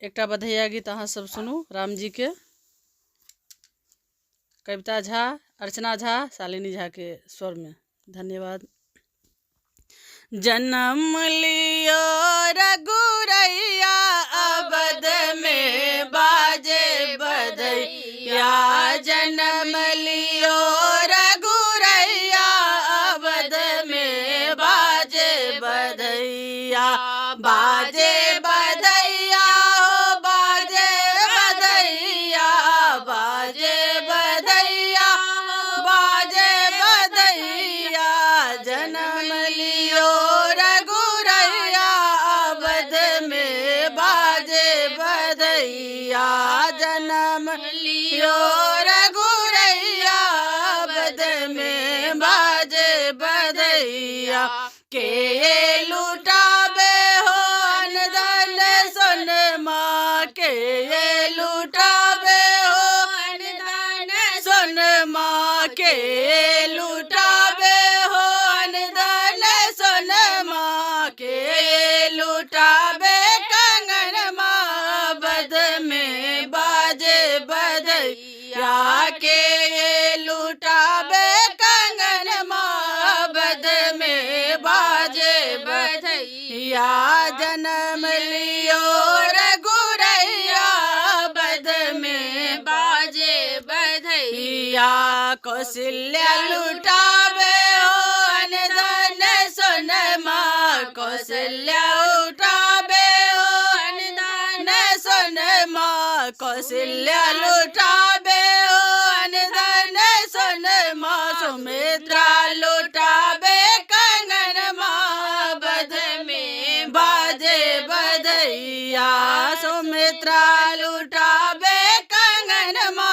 एकटा बधैया गीत अहाँ सब सुनू राम जी के। कविता झा, अर्चना झा, शालिनी झा के स्वर में। धन्यवाद। जन्म लियो रघुरैया अवध में बाजे बधैया। जन्म लियो रघुरैया अवध में बाजे बधैया। बाजे बधैया हो बाजे बधैया, बाजे बधैया बाजे बधैया। जन्म लियो रघुरैया अवध में बाजे बधैया। जन्म लियो रघुरैया अवध में बाजे बधैया। के लुटाबे हो अनधन सोनमा, के लुटाबे हो अनधन सोनमा, के लुटाबे हो अनधन सोनमा, के लुटाबे कंगनमा बध में बाजे बधैया। के लुटाबे कंगनमा बध में बाजे बधैया। जन्म लियो रघुरैया बध में बाजे बधैया। कौशल्या लुटावे हो अनधन सोनमा, कौशल्या उठावे हो अनधन सोनमा, कौशल्या लुटावे हो अनधन सोनमा। सुमित्रा लुटावे कंगनमा बध में बाजे बधैया। सुमित्रा लुटावे कंगनमा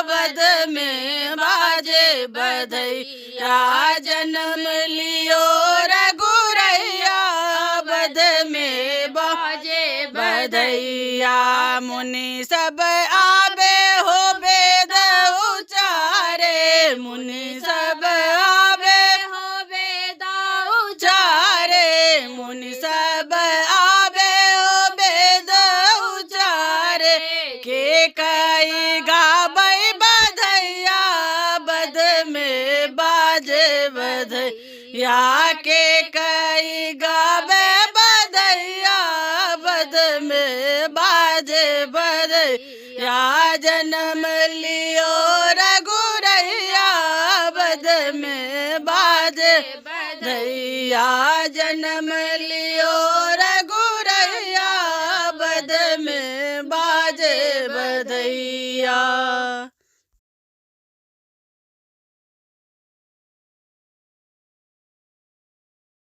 बध में बाजे बधैया। जन्म लियो रघुरैया बध में बाजे बधैया। मुनि सब आबे हो वेद उचारे, मुनि सब आबे हो वेद उचारे, मुनि सब आबे हो वेद उचारे। के कई गाबै बधैया बध में बाजे बधैया। के कई गाबै बधैया बध में बाजे बधैया। जन्म लियो रघुरैया बध में बाजे बधैया। जन्म लियो रघुरैया बध में बाजे बधैया।